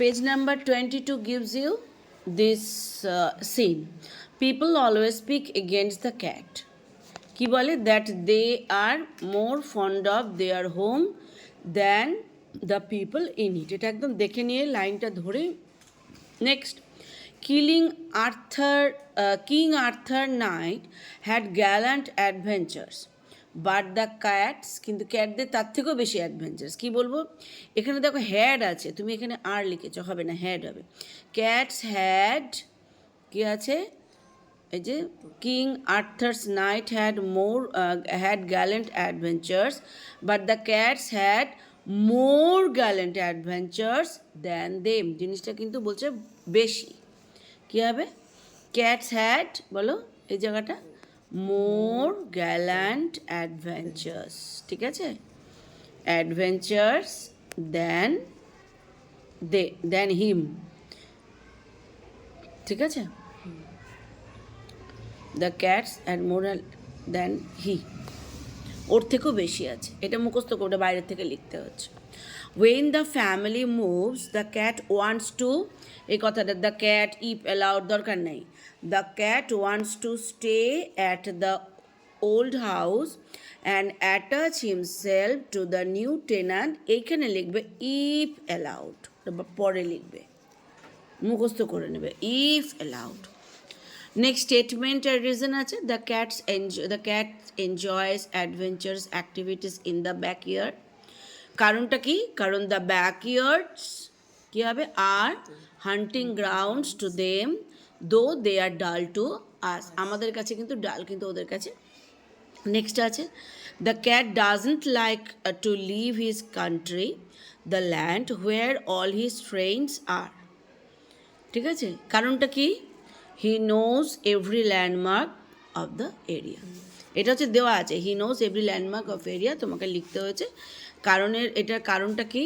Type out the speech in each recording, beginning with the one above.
Page number 22 gives you this scene. People always speak against the cat. কি বলে? That they are more fond of their home than the people in it. এটা একদম দেখে নিয়ে লাইনটা ধরে next King Arthur Knight had gallant adventures, but the cats, কিন্তু ক্যাটদের তার থেকেও বেশি অ্যাডভেঞ্চার্স। কী বলবো? এখানে দেখো হ্যাড আছে, তুমি এখানে আর লিখেছ, হবে না, হ্যাড হবে। ক্যাটস হ্যাড, কী আছে? এই যে king Arthur's knights had gallant adventures, but the cats had more gallant adventures than them. জিনিসটা কিন্তু বলছে বেশি। কী হবে? ক্যাটস হ্যাড, বলো এই জায়গাটা, মোর গ্যালেন্ট অ্যাডভেঞ্চার্স, ঠিক আছে? অ্যাডভেঞ্চার্স দ্যান হিম, ঠিক আছে? The cats had more than he, ওর থেকেও বেশি আছে। এটা মুখস্থ করে, ওটা বাইরের থেকে লিখতে হচ্ছে। When the family moves, the cat wants to, এই কথাটা, the cat if allowed দরকার নেই, the cat wants to stay at the old house and attach himself to the new tenant। এইখানে লিখবে if allowed, পরে লিখবে, মুখস্থ করে নেবে if allowed। নেক্সট স্টেটমেন্ট আর রিজন আছে, the cat enjoys adventurous activities in the backyard. কারণটা কি? কারণ দ্য ব্যাকইয়ার্ডস কী হবে? আর hunting grounds to them though they আর ডাল টু আস। আমাদের কাছে কিন্তু ডাল, কিন্তু ওদের কাছে। নেক্সট আছে, the cat doesn't like to leave his country, the land where all his friends are. ঠিক আছে? কারণটা কি? He knows every landmark of the area. এটা হচ্ছে দেওয়া আছে, he knows every landmark of area, তোমাকে লিখতে হয়েছে কারণের। এটার কারণটা কি?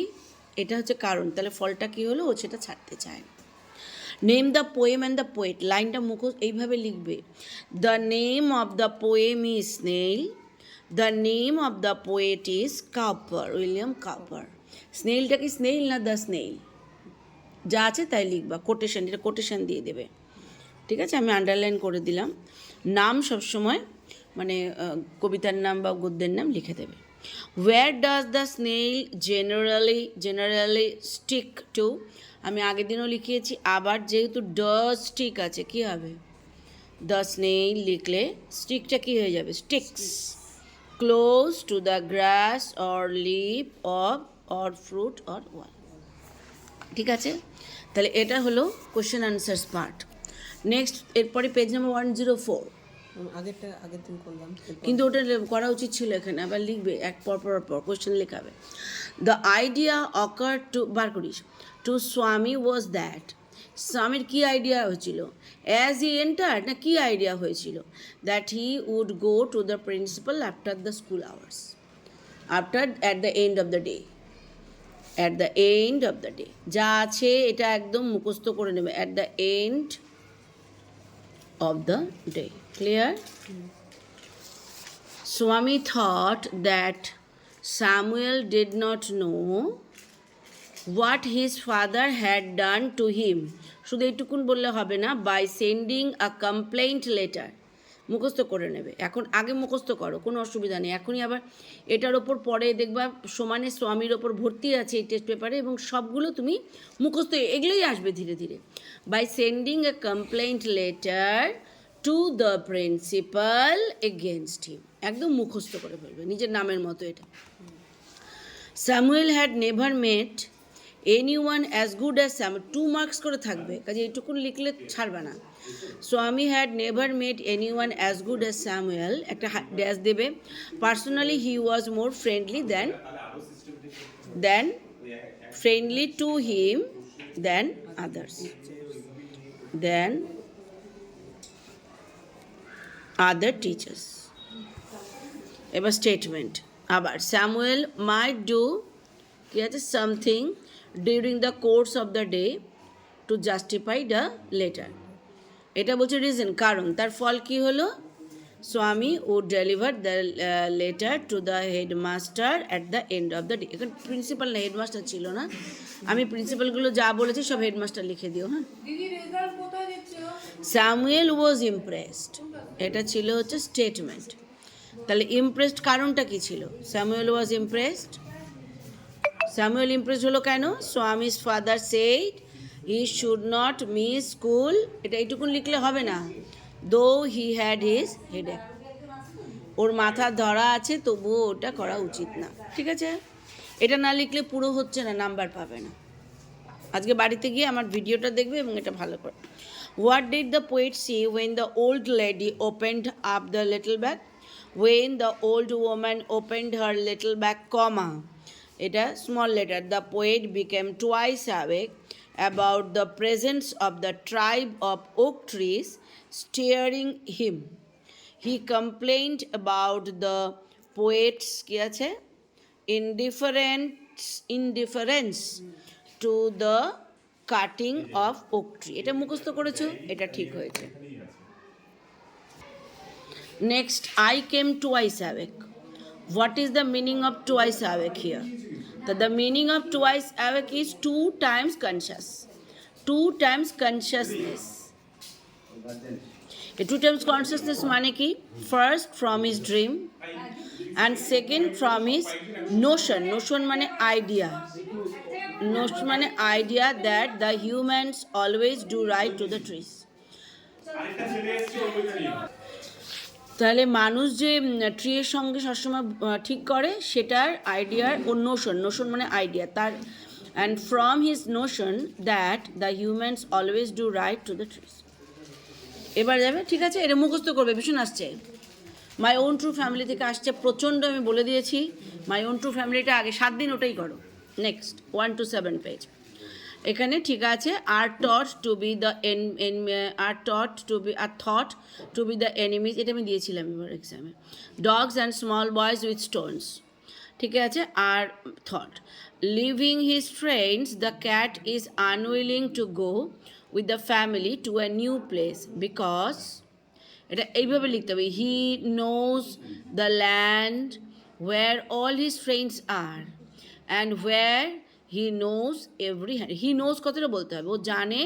এটা হচ্ছে কারণ, তাহলে ফলটা কী হলো? ও সেটা ছাড়তে চায় না। Name the poem and the poet, লাইনটা এইভাবে লিখবে, the name of the poem is snail, the name of the poet is Cowper, William Cowper. স্নেইলটা কি স্নেইল না দ্য স্নেইল? যা আছে তাই লিখবা, কোটেশন, এটা কোটেশন দিয়ে দেবে, ঠিক আছে? আমি আন্ডারলাইন করে দিলাম। নাম সবসময় মানে কবিতার নাম বা গদ্যের নাম লিখে দেবে। Where does the snail generally stick to, আমি আগের দিনও লিখিয়েছি, আবার যেহেতু ডাজ স্টিক আছে, কী হবে? দ্য স্নেইল লিখলে স্টিকটা কী হয়ে যাবে? Sticks close to the grass or leaf or fruit or wall. ঠিক আছে? তাহলে এটা হলো কোশ্চেন আনসার্স পার্ট। নেক্সট, এরপরে পেজ নাম্বার 104। আগের দিন করলাম, কিন্তু ওটা করা উচিত ছিল এখানে। আবার লিখবে এক পর কোশ্চেন লেখাবে। দ্য আইডিয়া অকার টু, বার করিস, টু স্বামী ওয়াজ দ্যাট, স্বামীর কী আইডিয়া হয়েছিল? অ্যাজ হি এন্টার, না কী আইডিয়া হয়েছিল? That he would go to the principal after the school hours, at the end of the day, at the end of the day. যা আছে এটা একদম মুখস্থ করে নেবে, at the end of the day. Clear? Swami thought that Samuel did not know what his father had done to him. শুধু এইটুকুন বললে হবে না, by sending a complaint letter, মুখস্থ করে নেবে। এখন আগে মুখস্থ করো, কোনো অসুবিধা নেই। এখনই আবার এটার ওপর পরে দেখবা সমানে স্বামীর ওপর ভর্তি আছে এই টেস্ট পেপারে, এবং সবগুলো তুমি মুখস্থ, এগুলোই আসবে ধীরে ধীরে। By sending a complaint letter to the principal against him, একদম মুখস্থ করে ফেলবে নিজের নামের মতো এটা। Samuel had never met anyone as good as Samuel, 2 marks করে থাকবে, কাজে এইটুকুন লিখলে ছাড়বে না। স্বামী had never met anyone as good as Samuel, একটা ড্যাশ দেবে। Personally he was more friendly friendly to him than others, other teachers. এবার স্টেটমেন্ট আবার, স্যামুয়েল মাইট ডু, কি আছে, something during the course of the day to justify the letter. এটা বলছে reason, কারণ। তার ফল কি হলো? Swami would deliver the letter to the headmaster at the end of the day. এখন প্রিন্সিপাল না হেডমাস্টার ছিল না, আমি প্রিন্সিপালগুলো যা বলেছি সব হেডমাস্টার লিখে দিও। হ্যাঁ, স্যামুয়েল ওয়াজ ইমপ্রেসড, এটা ছিল হচ্ছে স্টেটমেন্ট। তাহলে ইমপ্রেসড কারণটা কি ছিল? Samuel was impressed. Samuel impressed হলো কেন? Swami's father said he should not miss school, এটা এইটুকুন লিখলে হবে না। দো হি হ্যাড হিজ হেডেক, ওর মাথা ধরা আছে তবুও ওটা করা উচিত না। ঠিক আছে, এটা না লিখলে পুরো হচ্ছে না, নাম্বার পাবে না। আজকে বাড়িতে গিয়ে আমার ভিডিওটা দেখবে এবং এটা ভালো করে। What did the poet see when the old lady opened up the little bag? When the old woman opened her little bag, comma, এটা small letter, the poet became twice awake about the presence of the tribe of oak trees staring him. He complained about the poet's কি আছে indifference to the cutting of oak tree. এটা মুখস্থ করেছো, এটা ঠিক হয়েছে। Next, I came twice awake. What is the meaning of twice awake here? The meaning of twice awake is 2 times conscious, 2 times consciousness. A 2 times consciousness মানে কি? First from his dream and second from his notion. Notion মানে idea. Notion মানে idea that the humans always do right to the trees. তাহলে মানুষ যে ট্রিয়ের সঙ্গে সবসময় ঠিক করে সেটার আইডিয়ার ও নোশন মানে আইডিয়া তার, and from his Notion that the humans always do right to the trees. এবার যাবে, ঠিক আছে, এটা মুখস্থ করবে, ভীষণ আসছে। মাই ওন ট্রু ফ্যামিলি থেকে আসছে প্রচণ্ড, আমি বলে দিয়েছি। মাই ওন ট্রু ফ্যামিলিটা আগে 7 দিন ওটাই করো। নেক্সট 1 to 7 পেজ এখানে ঠিক আছে। আর taught to be the thought to be the enemies, এটা আমি দিয়েছিলাম এবার এক্সামে। Dogs and small boys with stones, ঠিক আছে। আর thought leaving his friends the cat is unwilling to go with the family to a new place because, এটা এইভাবে লিখতে হবে, he knows the land where all his friends are and where he knows every he knows কথাটা বলতে হবে, ও জানে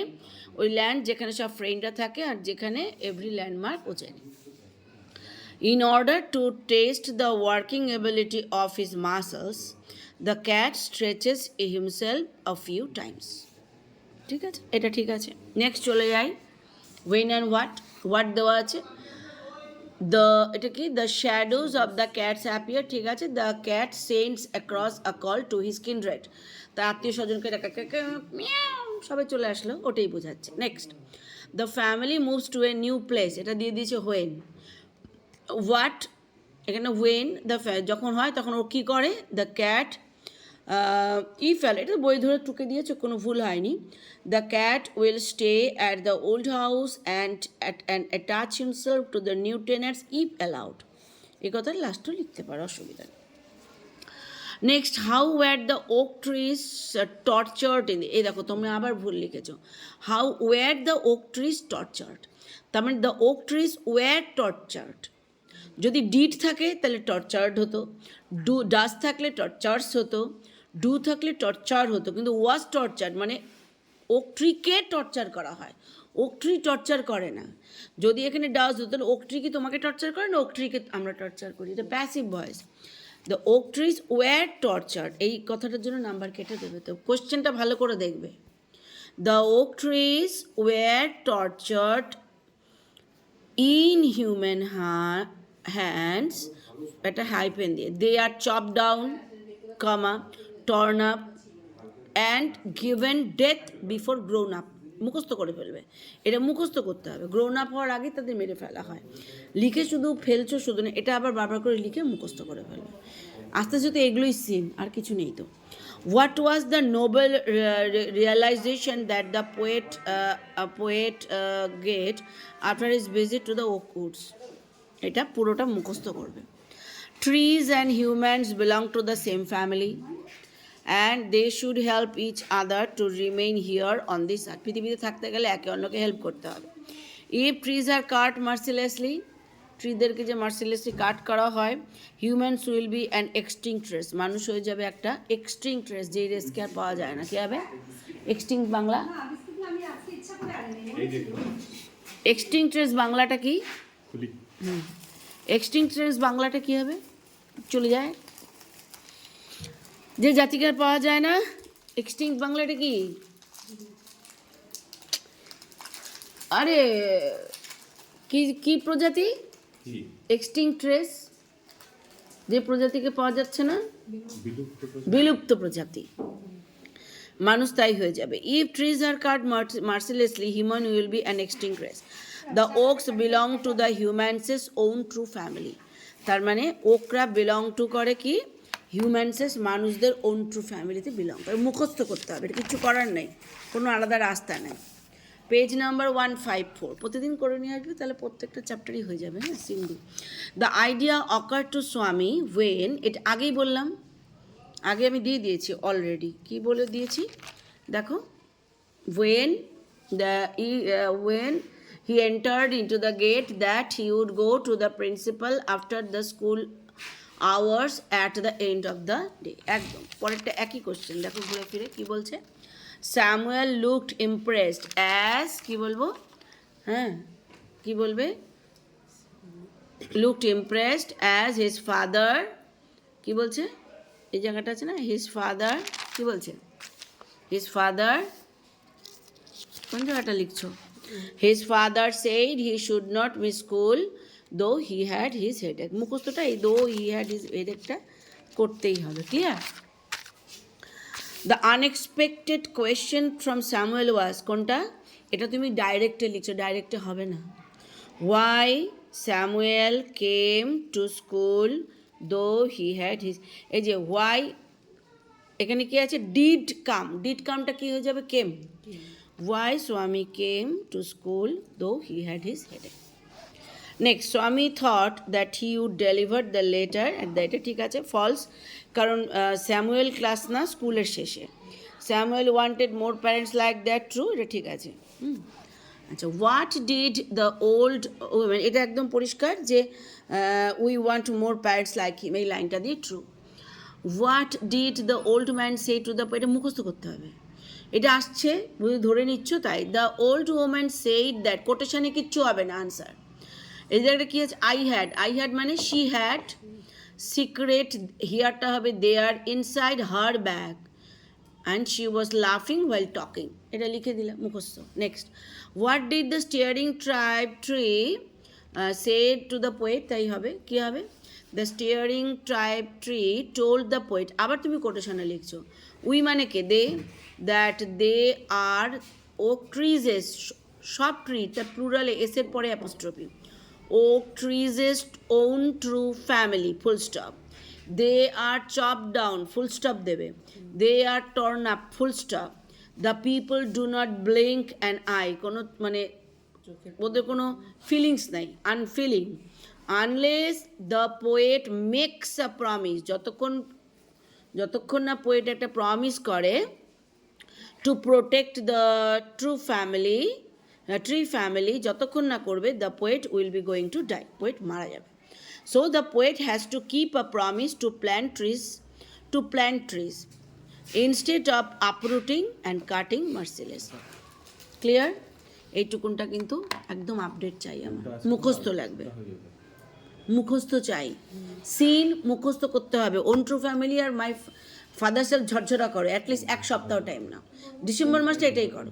ওই land যেখানে সব ফ্রেন্ডরা থাকে আর যেখানে এভরি ল্যান্ডমার্ক ও জানে। In order to test the working ability of his muscles, the cat stretches himself a few times. ঠিক আছে, এটা ঠিক আছে। নেক্সট চলে যাই, ওয়েন অ্যান্ড হোয়াট দেওয়া আছে। এটা কি? The shadows of the cats appear, ঠিক আছে। The cat sends across a call to his kindred, তার আত্মীয় স্বজনকে সবাই চলে আসলো, ওটাই বোঝাচ্ছে। Next, the family moves to a new place, এটা দিয়ে দিয়েছে হোয়েন। হোয়াট, এখানে হোয়েন দ্য যখন হয় তখন ও কী করে? দ্য ক্যাট ইফেল, এটা বই ধরে টুকে দিয়েছে, কোনো ভুল হয়নি। The cat will stay at the old house and attach himself to the new tenants if allowed, এই কথা লাস্টও লিখতে পারো, অসুবিধা নেই। Next, how were the oak trees tortured in, এই দেখো তোমরা আবার ভুল লিখেছো। How were the oak trees tortured, তার মানে the oak trees were tortured. যদি ডিড থাকে তাহলে টর্চার্ড হতো, ডাস থাকলে টর্চার্স হতো, ডু থাকলে টর্চার হতো, কিন্তু ওয়াজ টর্চার্ড মানে ওক ট্রিকে টর্চার করা হয়, ওক ট্রি টর্চার করে না। যদি এখানে ডাস হতো তাহলে ওক ট্রি কি তোমাকে টর্চার করে না, ওক ট্রিকে আমরা টর্চার করি, এটা passive voice. The oak trees were tortured, এই কথাটার জন্য নাম্বার কেটে দেবে। তো কোশ্চেনটা ভালো করে দেখবে। The oak trees were tortured in human hands, একটা হাইপেন দিয়ে, they are chop down, comma, torn up and given death before grown up, মুখস্থ করে ফেলবে, এটা মুখস্থ করতে হবে। গ্রোন আপ হওয়ার আগে তাদের মেরে ফেলা হয়, লিখে শুধু ফেলছো শুধু না, এটা আবার বারবার করে লিখে মুখস্থ করে ফেলবে। আস্তে আস্তে তো এগুলোই সিন, আর কিছু নেই তো। What was the noble realization that the poet get after his visit to the oak woods, এটা পুরোটা মুখস্থ করবে। Trees and humans belong to the same family and they should help each other to remain here on this earth, পৃথিবীতে থাকতে গেলে একে অন্যকে help করতে হবে। If trees are cut mercilessly ট্রিদেরকে যে মার্সিলেসলি কাট করা হয়, humans will be an extinct race, মানুষ হয়ে যাবে একটা এক্সটিংক্ট রেস, যেই রেসকে আর পাওয়া যায় না। কী হবে এক্সটিংক্ট বাংলা? এক্সটিংক্ট রেস বাংলাটা কি? এক্সটিংক্ট রেস বাংলাটা কী হবে? চলে যায়, যে জাতিকে আর পাওয়া যায় না। এক্সটিংক্ট বাংলাটা কি? আরে কি কি প্রজাতি? এক্সটিংক্ট রেস, যে প্রজাতিকে পাওয়া যাচ্ছে না, বিলুপ্ত প্রজাতি। মানুষ তাই হয়ে যাবে। If trees are cut mercilessly, human will be an extinct race. The oaks belong to the humans' own true family. তার মানে ওকরা বিলং টু করে কি? হিউম্যানসেস, মানুষদের ওন ট্রু ফ্যামিলিতে বিলং করে। মুখস্থ করতে হবে, এটা কিছু করার নেই, কোনো আলাদা রাস্তা নেই। পেজ নাম্বার 154 প্রতিদিন করে নিয়ে আসবে, তাহলে প্রত্যেকটা চ্যাপ্টারই হয়ে যাবে। হ্যাঁ, single. The idea occur two স্বামী ওয়েন, এটা আগেই বললাম, আগে আমি দিয়ে দিয়েছি অলরেডি। কি বলে দিয়েছি দেখো, when he entered into the gate that he would go to the principal after the school hours at the end of the day. একদম পরেরটা একই কোশ্চেন, দেখো ঘুরে ফিরে কি বলছে। স্যামুয়েল লুকড ইমপ্রেসড অ্যাজ, কি বলবো? হ্যাঁ, কি বলবে? Looked impressed as his father, কি বলছে? এই জায়গাটা আছে না, হিজ ফাদার, কি বলছে? হিজ ফাদার, কোন জায়গাটা লিখছো? His father said he should not miss school though he had his headache. মুখস্থটা এই দো হি হ্যাড হিজ হেডেকটা করতেই হবে। Clear? The unexpected question from Samuel was, কোনটা? এটা তুমি ডাইরেক্টে লিখছো, ডাইরেক্টে হবে না। Why Samuel came to school though he had his, এই যে ওয়াই, এখানে কি আছে? ডিড কাম, ডিড কামটা কি হয়ে যাবে? কেম। ওয়াই স্বামী কেম to school though he had his headache. Next, Swami thought that he would deliver the letter at the, এটা ঠিক আছে, ফলস, কারণ স্যামুয়েল ক্লাস না স্কুলের শেষে। Samuel wanted more parents like that, true, এটা ঠিক আছে। আচ্ছা, what did the old women, এটা একদম পরিষ্কার যে we want more parents like him, এই লাইনটা দিয়ে true. What did the old man say to the, এটা মুখস্থ করতে হবে, এটা আসছে বুঝে ধরে নিচ্ছ তাই। The old woman said that, কোটেশনে কিচ্ছু হবে না, আনসার। এই জায়গাটা কী আছে? আই হ্যাড মানে শি হ্যাড, সিক্রেট হিয়ারটা হবে there, inside her bag, and she was লাফিং ওয়াইল টকিং, এটা লিখে দিলাম মুখস্থ। Next, what did the staring tree said to the poet, তাই হবে, কী হবে? The staring tree told the poet, আবার তুমি কোটেশনে লিখছো। উই মানে কে? দে, দ্যাট দে আর ওক ট্রিজেস, সব ট্রি, তার প্লুরালে এসের পরে apostrophe, oak trees' own true family, full stop. They are chop down, full stop দেবে। They are torn up, full stop. The people do not blink an eye, কোনো মানে ওদের কোনো ফিলিংস নাই, unfeeling. Unless the poet makes a promise, যতক্ষণ না poet একটা promise করে, to protect the true family, tree family, যতক্ষণ না করবে, the poet will be going to die, poet মারা যাবে। So the poet has to keep a promise to plant trees instead of uprooting and cutting mercilessly. Clear? এইটুকুনটা কিন্তু একদম update চাই আমার, মুখস্থ লাগবে, মুখস্থ চাই। সিন মুখস্থ করতে হবে। ওন ট্রু ফ্যামিলি আর মাই ফাদার সেলফ ঝরঝরা করো, অ্যাটলিস্ট 1 সপ্তাহ টাইম নাও, ডিসেম্বর মাসটা এটাই করো।